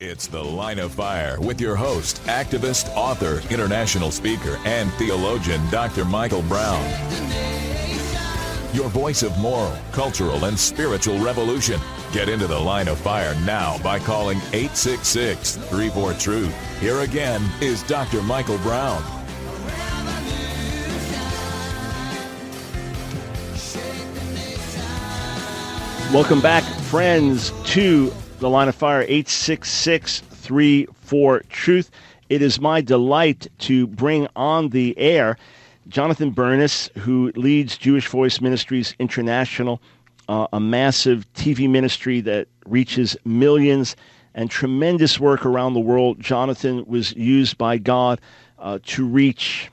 It's The Line of Fire with your host, activist, author, international speaker, and theologian, Dr. Michael Brown. Your voice of moral, cultural, and spiritual revolution. Get into The Line of Fire now by calling 866-34-TRUTH. Here again is Dr. Michael Brown. Welcome back, friends, to The Line of Fire, 866-34-TRUTH. It is my delight to bring on the air Jon Bernis, who leads Jewish Voice Ministries International, a massive TV ministry that reaches millions and tremendous work around the world. Jonathan was used by God to reach,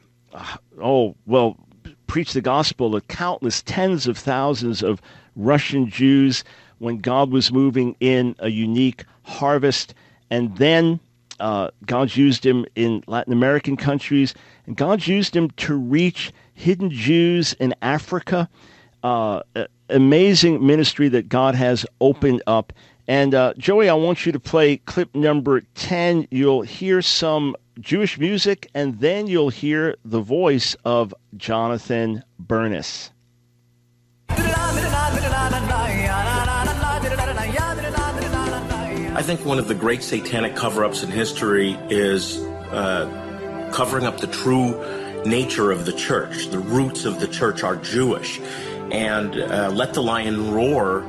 preach the gospel to countless tens of thousands of Russian Jews when God was moving in a unique harvest. And then God used him in Latin American countries, and God used him to reach hidden Jews in Africa. Amazing ministry that God has opened up. And Joey, I want you to play clip number 10. You'll hear some Jewish music, and then you'll hear the voice of Jon Bernis. I think one of the great satanic cover-ups in history is covering up the true nature of the church. The roots of the church are Jewish. And Let the Lion Roar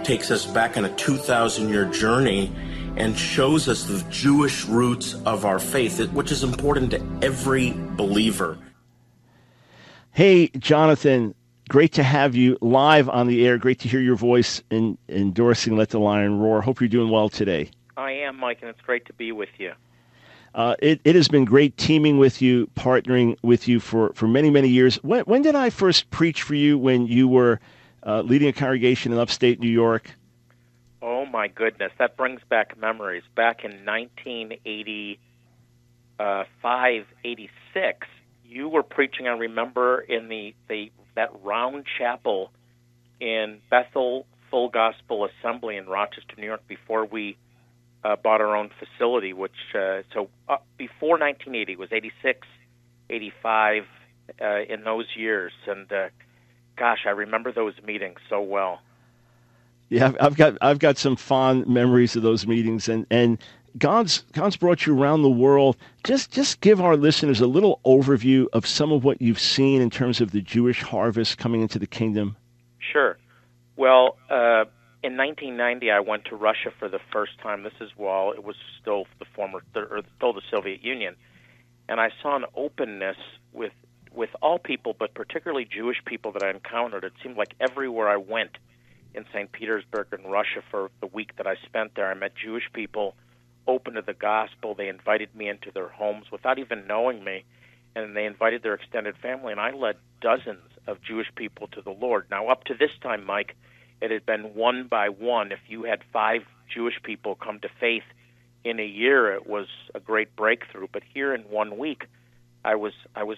takes us back on a 2,000-year journey and shows us the Jewish roots of our faith, which is important to every believer. Hey, Jonathan, great to have you live on the air. Great to hear your voice in endorsing Let the Lion Roar. Hope you're doing well today. I am, Mike, and it's great to be with you. It has been great teaming with you, partnering with you for many, many years. When did I first preach for you when you were leading a congregation in upstate New York? Oh, my goodness. That brings back memories. Back in 1985, 86, you were preaching, I remember, in that round chapel in Bethel Full Gospel Assembly in Rochester, New York, before we bought our own facility, which, before 1980, was 86, 85, in those years. And, gosh, I remember those meetings so well. Yeah, I've got some fond memories of those meetings, and God's brought you around the world. Just give our listeners a little overview of some of what you've seen in terms of the Jewish harvest coming into the kingdom. Sure. Well, in 1990, I went to Russia for the first time. This is while it was still the Soviet Union, and I saw an openness with all people, but particularly Jewish people that I encountered. It seemed like everywhere I went in St. Petersburg in Russia for the week that I spent there, I met Jewish people open to the gospel. They invited me into their homes without even knowing me, and they invited their extended family, and I led dozens of Jewish people to the Lord. Now, up to this time, Mike, it had been one by one. If you had 5 Jewish people come to faith in a year, it was a great breakthrough. But here in 1 week, I was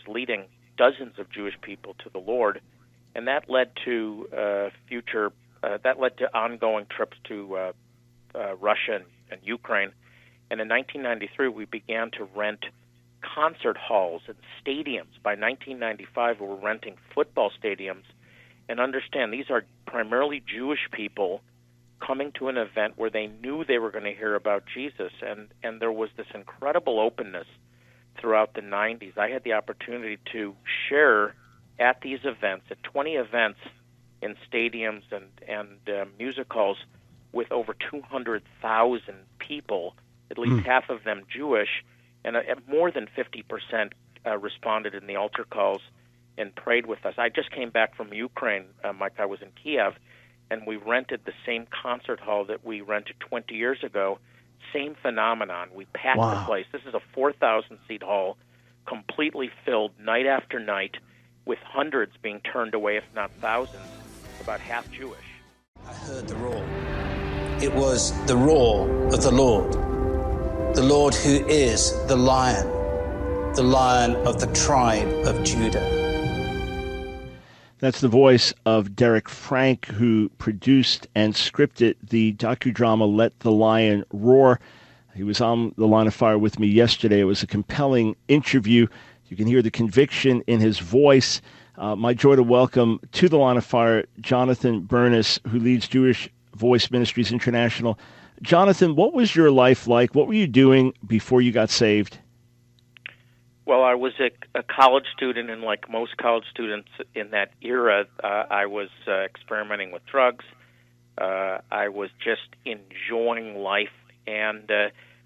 leading dozens of Jewish people to the Lord, and that led to ongoing trips to Russia and Ukraine. And in 1993, we began to rent concert halls and stadiums. By 1995, we were renting football stadiums. And understand, these are primarily Jewish people coming to an event where they knew they were going to hear about Jesus. And there was this incredible openness throughout the 90s. I had the opportunity to share at these events, at 20 events in stadiums and music halls, with over 200,000 people, at least half of them Jewish, and more than 50% responded in the altar calls and prayed with us. I just came back from Ukraine, Mike. I was in Kiev, and we rented the same concert hall that we rented 20 years ago. Same phenomenon. We packed the place. This is a 4,000-seat hall, completely filled night after night, with hundreds being turned away, if not thousands, about half Jewish. I heard the roar. It was the roar of the Lord who is the Lion of the tribe of Judah. That's the voice of Derek Frank, who produced and scripted the docu-drama Let the Lion Roar. He was on the Line of Fire with me yesterday. It was a compelling interview. You can hear the conviction in his voice. My joy to welcome to the Line of Fire Jonathan Bernis, who leads Jewish Voice Ministries International. Jonathan, what was your life like? What were you doing before you got saved? Well, I was a college student, and like most college students in that era, I was experimenting with drugs. I was just enjoying life, and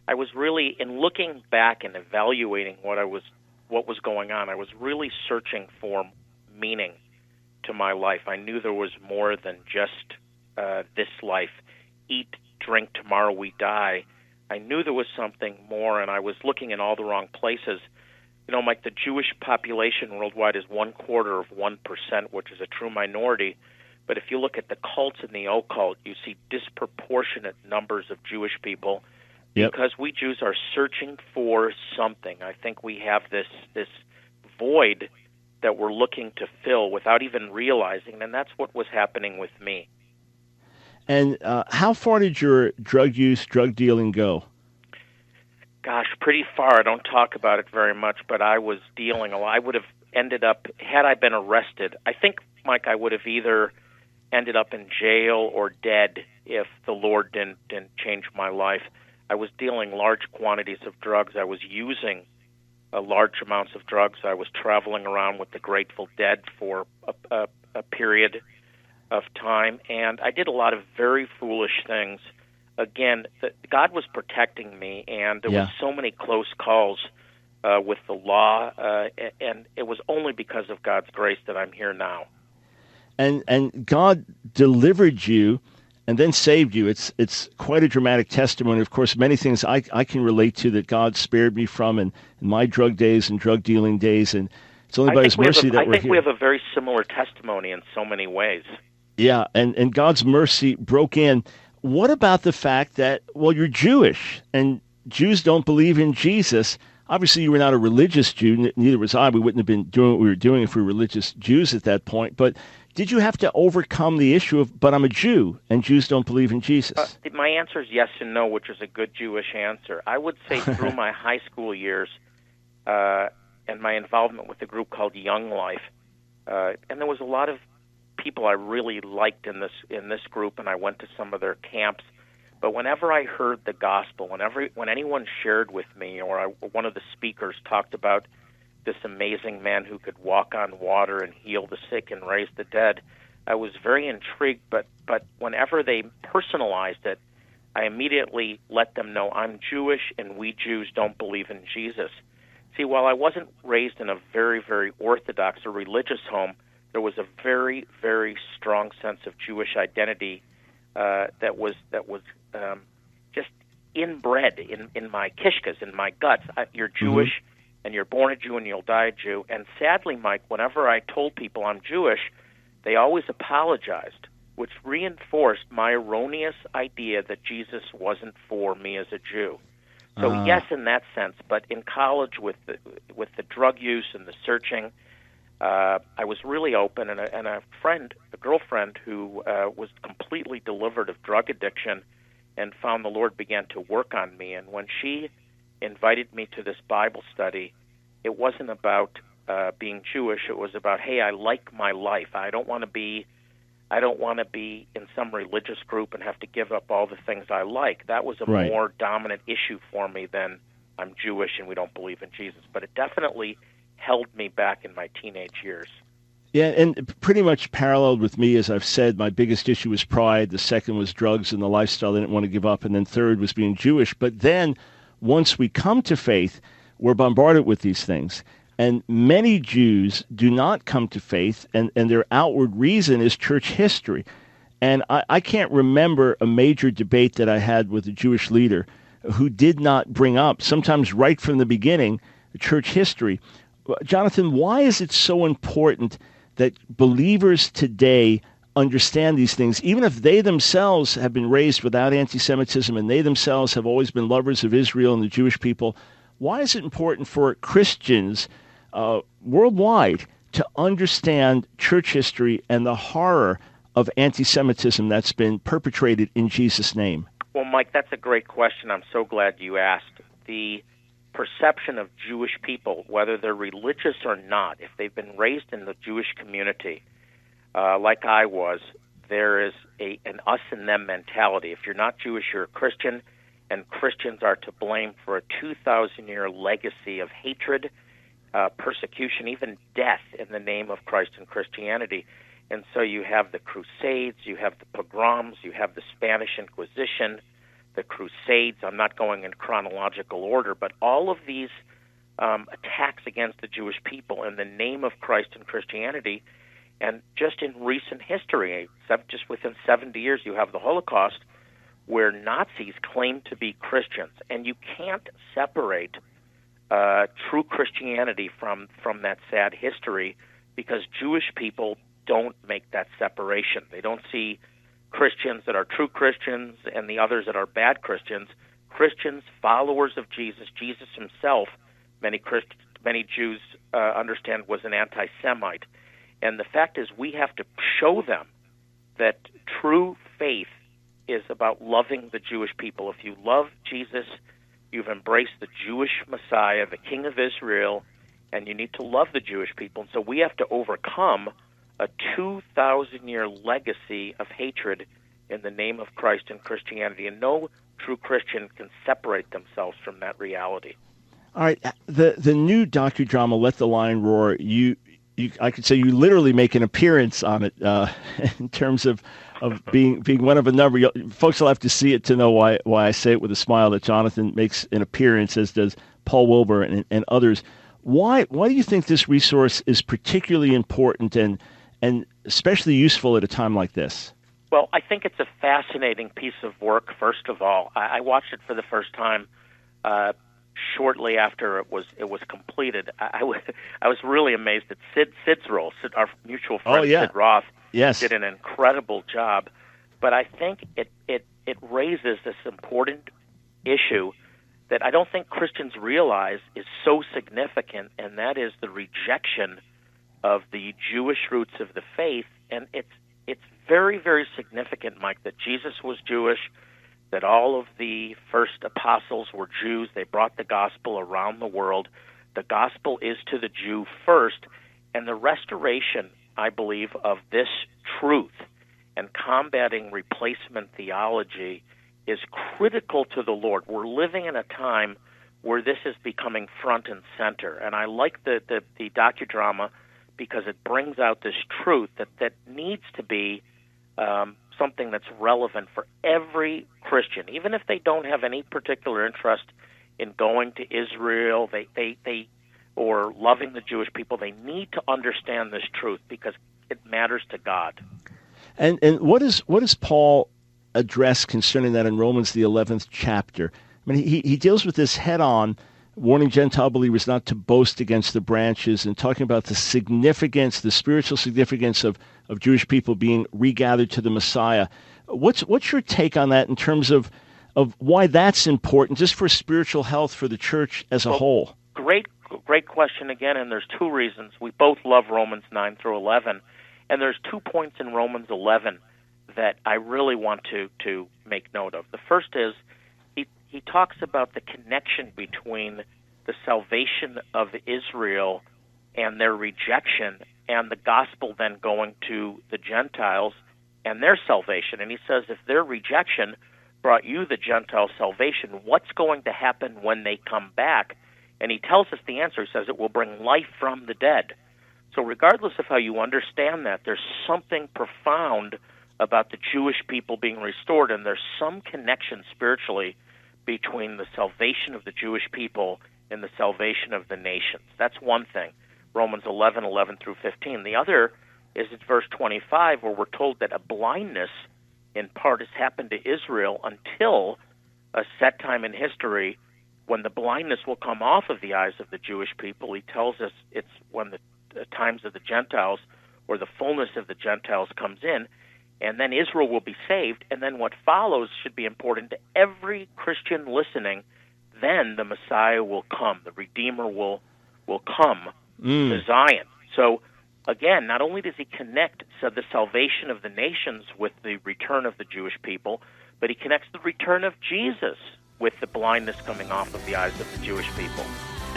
I was really, in looking back and evaluating what was going on, I was really searching for meaning to my life. I knew there was more than just this life. Eat, drink, tomorrow we die. I knew there was something more, and I was looking in all the wrong places. You know, Mike, the Jewish population worldwide is 0.25%, which is a true minority. But if you look at the cults and the occult, you see disproportionate numbers of Jewish people because we Jews are searching for something. I think we have this void that we're looking to fill without even realizing, and that's what was happening with me. And how far did your drug use, drug dealing go? Gosh, pretty far. I don't talk about it very much, but I was dealing a lot. I would have ended up, had I been arrested, I think, Mike, I would have either ended up in jail or dead if the Lord didn't change my life. I was dealing large quantities of drugs. I was using large amounts of drugs. I was traveling around with the Grateful Dead for a period of time, and I did a lot of very foolish things. Again, God was protecting me, and there was so many close calls with the law, and it was only because of God's grace that I'm here now. And God delivered you and then saved you. It's quite a dramatic testimony. Of course, many things I can relate to that God spared me from in my drug days and drug dealing days, and it's only by His mercy that we're here. I think we have a very similar testimony in so many ways. Yeah, and God's mercy broke in. What about the fact that, well, you're Jewish, and Jews don't believe in Jesus? Obviously, you were not a religious Jew, neither was I. We wouldn't have been doing what we were doing if we were religious Jews at that point. But did you have to overcome the issue of, but I'm a Jew, and Jews don't believe in Jesus? My answer is yes and no, which is a good Jewish answer. I would say through my high school years and my involvement with a group called Young Life, and there was a lot of people I really liked in this group, and I went to some of their camps. But whenever I heard the gospel, when anyone shared with me, or one of the speakers talked about this amazing man who could walk on water and heal the sick and raise the dead, I was very intrigued. But whenever they personalized it, I immediately let them know I'm Jewish, and we Jews don't believe in Jesus. See, while I wasn't raised in a very, very orthodox or religious home, there was a very, very strong sense of Jewish identity that was just inbred in my kishkas, in my guts. You're Jewish, and you're born a Jew, and you'll die a Jew. And sadly, Mike, whenever I told people I'm Jewish, they always apologized, which reinforced my erroneous idea that Jesus wasn't for me as a Jew. So yes, in that sense, but in college with the drug use and the searching, I was really open, and a girlfriend who was completely delivered of drug addiction and found the Lord began to work on me. And when she invited me to this Bible study, it wasn't about being Jewish. It was about, hey, I like my life. I don't want to be in some religious group and have to give up all the things I like. That was a more dominant issue for me than I'm Jewish and we don't believe in Jesus. But it definitely held me back in my teenage years. Yeah, and pretty much paralleled with me, as I've said, my biggest issue was pride. The second was drugs and the lifestyle I didn't want to give up. And then third was being Jewish. But then once we come to faith, we're bombarded with these things. And many Jews do not come to faith, and their outward reason is church history. And I can't remember a major debate that I had with a Jewish leader who did not bring up, sometimes right from the beginning, church history. Jonathan, why is it so important that believers today understand these things, even if they themselves have been raised without anti-Semitism and they themselves have always been lovers of Israel and the Jewish people? Why is it important for Christians worldwide to understand church history and the horror of anti-Semitism that's been perpetrated in Jesus' name? Well, Mike, that's a great question. I'm so glad you asked. The perception of Jewish people, whether they're religious or not, if they've been raised in the Jewish community, like I was, there is an us and them mentality. If you're not Jewish, you're a Christian, and Christians are to blame for a 2,000-year legacy of hatred, persecution, even death in the name of Christ and Christianity. And so you have the Crusades, you have the pogroms, you have the Spanish Inquisition, the Crusades. I'm not going in chronological order, but all of these attacks against the Jewish people in the name of Christ and Christianity. And just in recent history, just within 70 years, you have the Holocaust, where Nazis claim to be Christians. And you can't separate true Christianity from that sad history, because Jewish people don't make that separation. They don't see Christians that are true Christians and the others that are bad Christians. Christians, followers of Jesus, Jesus himself, many Jews understand, was an anti-Semite. And the fact is, we have to show them that true faith is about loving the Jewish people. If you love Jesus, you've embraced the Jewish Messiah, the King of Israel, and you need to love the Jewish people. And so we have to overcome a 2,000-year legacy of hatred in the name of Christ and Christianity. And no true Christian can separate themselves from that reality. All right, the new docudrama, Let the Lion Roar, I could say you literally make an appearance on it in terms of being one of a number. Folks will have to see it to know why I say it with a smile, that Jonathan makes an appearance, as does Paul Wilbur and others. Why do you think this resource is particularly important and especially useful at a time like this? Well, I think it's a fascinating piece of work, first of all. I watched it for the first time shortly after it was completed. I was really amazed at Sid's role. Our mutual friend, Sid Roth, did an incredible job. But I think it raises this important issue that I don't think Christians realize is so significant, and that is the rejection of the Jewish roots of the faith. And it's very, very significant, Mike, that Jesus was Jewish, that all of the first apostles were Jews. They brought the gospel around the world. The gospel is to the Jew first, and the restoration, I believe, of this truth and combating replacement theology is critical to the Lord. We're living in a time where this is becoming front and center, and I like the docudrama because it brings out this truth that needs to be something that's relevant for every Christian, even if they don't have any particular interest in going to Israel, they or loving the Jewish people. They need to understand this truth because it matters to God. And what does Paul address concerning that in Romans the 11th chapter? I mean, he deals with this head on, warning Gentile believers not to boast against the branches, and talking about the significance, the spiritual significance of Jewish people being regathered to the Messiah. What's your take on that in terms of why that's important, just for spiritual health for the church as a whole? Great question again, and there's two reasons. We both love Romans 9 through 11, and there's 2 points in Romans 11 that I really want to make note of. The first is he talks about the connection between the salvation of Israel and their rejection and the gospel then going to the Gentiles and their salvation. And he says, if their rejection brought you, the Gentile, salvation, what's going to happen when they come back? And he tells us the answer. He says it will bring life from the dead. So regardless of how you understand that, there's something profound about the Jewish people being restored, and there's some connection spiritually between the salvation of the Jewish people and the salvation of the nations. That's one thing, Romans 11 through 15. The other is in verse 25, where we're told that a blindness in part has happened to Israel until a set time in history when the blindness will come off of the eyes of the Jewish people. He tells us it's when the times of the Gentiles or the fullness of the Gentiles comes in, and then Israel will be saved. And then what follows should be important to every Christian listening. Then the Messiah will come. The Redeemer will come to Zion. So again, not only does he connect the salvation of the nations with the return of the Jewish people, but he connects the return of Jesus with the blindness coming off of the eyes of the Jewish people.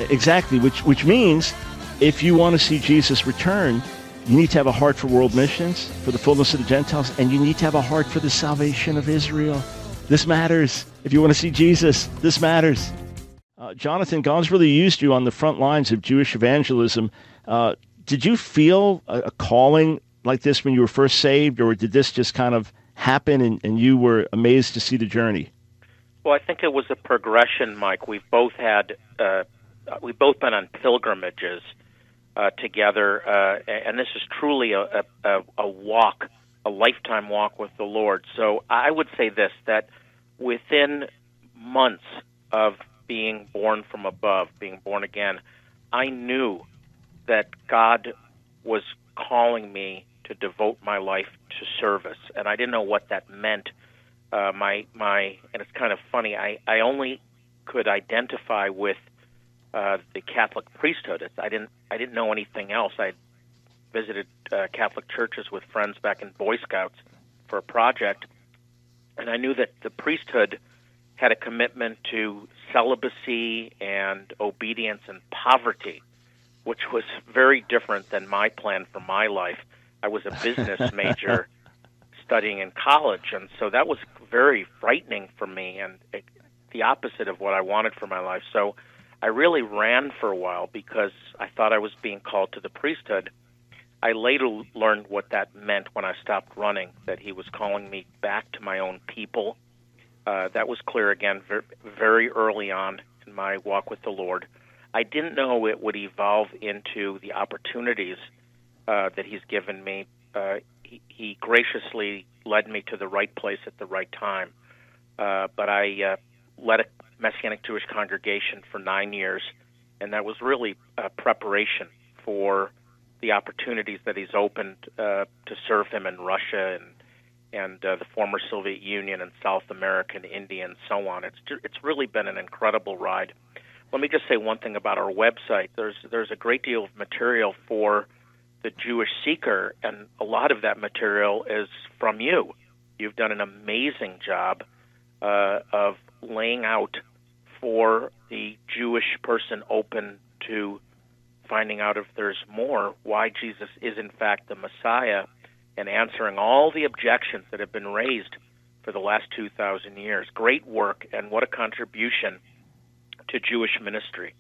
Exactly, which means if you want to see Jesus return, you need to have a heart for world missions, for the fullness of the Gentiles, and you need to have a heart for the salvation of Israel. This matters. If you want to see Jesus, this matters. Jonathan, God's really used you on the front lines of Jewish evangelism. Did you feel a calling like this when you were first saved, or did this just kind of happen and you were amazed to see the journey? Well, I think it was a progression, Mike. We've both been on pilgrimages together, and this is truly a walk, a lifetime walk with the Lord. So I would say this, that within months of being born from above, being born again, I knew that God was calling me to devote my life to service, and I didn't know what that meant. And it's kind of funny, I only could identify with the Catholic priesthood. I didn't know anything else. I visited Catholic churches with friends back in Boy Scouts for a project, and I knew that the priesthood had a commitment to celibacy and obedience and poverty, which was very different than my plan for my life. I was a business major studying in college, and so that was very frightening for me and the opposite of what I wanted for my life. So I really ran for a while because I thought I was being called to the priesthood. I later learned what that meant when I stopped running, that he was calling me back to my own people. That was clear again very early on in my walk with the Lord. I didn't know it would evolve into the opportunities that he's given me. He graciously led me to the right place at the right time. But I led a Messianic Jewish congregation for 9 years, and that was really a preparation for the opportunities that he's opened to serve him in Russia and the former Soviet Union and South America and India and so on. It's really been an incredible ride. Let me just say one thing about our website. There's a great deal of material for the Jewish seeker, and a lot of that material is from you. You've done an amazing job of laying out for the Jewish person open to finding out if there's more, why Jesus is in fact the Messiah, and answering all the objections that have been raised for the last 2,000 years. Great work, and what a contribution to Jewish ministry.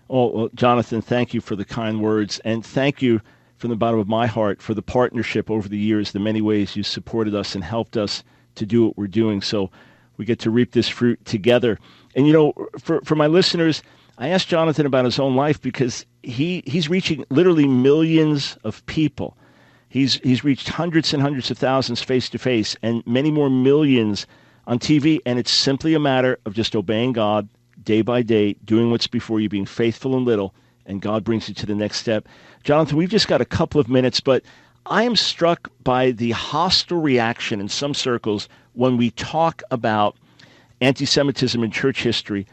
Oh, well, Jonathan, thank you for the kind words, and thank you from the bottom of my heart for the partnership over the years, the many ways you supported us and helped us to do what we're doing, so we get to reap this fruit together. And, you know, for my listeners, I asked Jonathan about his own life because he's reaching literally millions of people. He's reached hundreds and hundreds of thousands face-to-face and many more millions on TV, and it's simply a matter of just obeying God day by day, doing what's before you, being faithful in little, and God brings you to the next step. Jonathan, we've just got a couple of minutes, but I am struck by the hostile reaction in some circles when we talk about anti-Semitism in church history.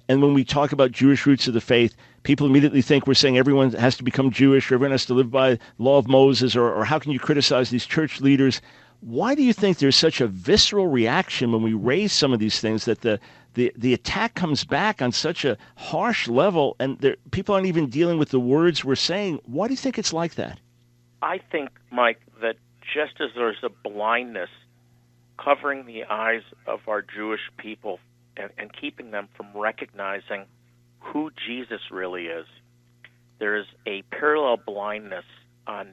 And when we talk about Jewish roots of the faith, people immediately think we're saying everyone has to become Jewish or everyone has to live by the law of Moses, or how can you criticize these church leaders? Why do you think there's such a visceral reaction when we raise some of these things, that the attack comes back on such a harsh level and people aren't even dealing with the words we're saying? Why do you think it's like that? I think, Mike, that just as there's a blindness covering the eyes of our Jewish people and keeping them from recognizing who Jesus really is, there is a parallel blindness on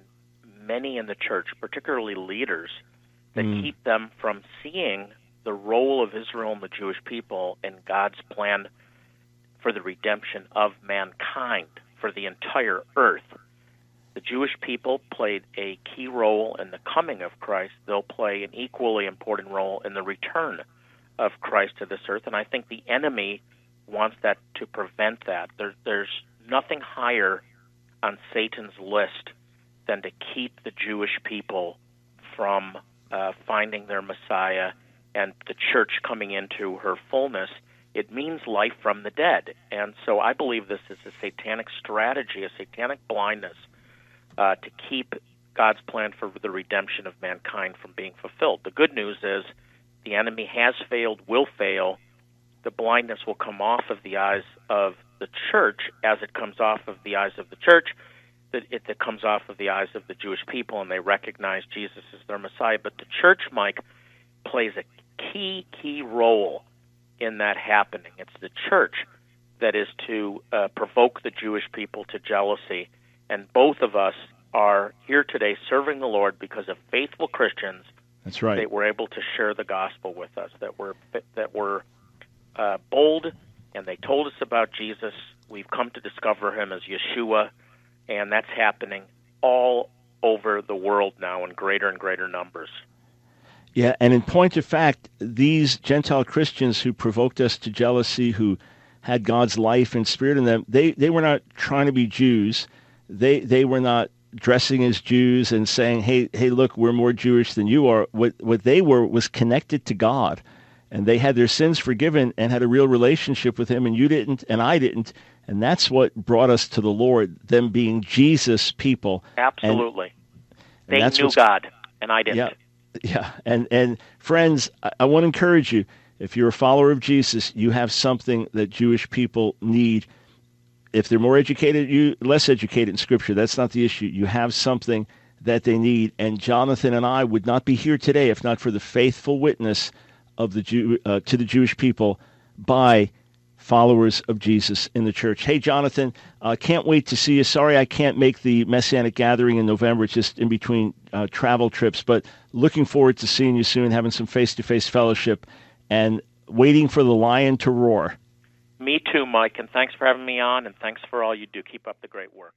many in the church, particularly leaders, that keep them from seeing the role of Israel and the Jewish people in God's plan for the redemption of mankind, for the entire earth. The Jewish people played a key role in the coming of Christ. They'll play an equally important role in the return of Christ to this earth, and I think the enemy wants that to prevent that. There's nothing higher on Satan's list than to keep the Jewish people from finding their Messiah and the church coming into her fullness. It means life from the dead. And so I believe this is a satanic strategy, a satanic blindness to keep God's plan for the redemption of mankind from being fulfilled. The good news is The enemy has failed, will fail. The blindness will come off of the eyes of the church as it comes off of the eyes of the church, that it comes off of the eyes of the Jewish people, and they recognize Jesus as their Messiah. But the church, Mike, plays a key role in that happening. It's the church that is to provoke the Jewish people to jealousy. And both of us are here today serving the Lord because of faithful Christians. That's right. That were able to share the gospel with us, that were bold, and they told us about Jesus. We've come to discover him as Yeshua, and that's happening all over the world now in greater and greater numbers. Yeah, and in point of fact, these Gentile Christians who provoked us to jealousy, who had God's life and spirit in them, they were not trying to be Jews. They were not dressing as Jews and saying, hey, look, we're more Jewish than you are. What they were was connected to God, and they had their sins forgiven and had a real relationship with him, and you didn't, and I didn't, and that's what brought us to the Lord, them being Jesus people. Absolutely. And they knew God, and I didn't. Yeah. And friends, I want to encourage you, if you're a follower of Jesus, you have something that Jewish people need. If they're more educated, you less educated in Scripture, that's not the issue. You have something that they need. And Jonathan and I would not be here today if not for the faithful witness of the to the Jewish people by followers of Jesus in the church. Hey, Jonathan, can't wait to see you. Sorry I can't make the Messianic Gathering in November. It's just in between travel trips, but looking forward to seeing you soon, having some face-to-face fellowship, and waiting for the lion to roar. Me too, Mike, and thanks for having me on, and thanks for all you do. Keep up the great work.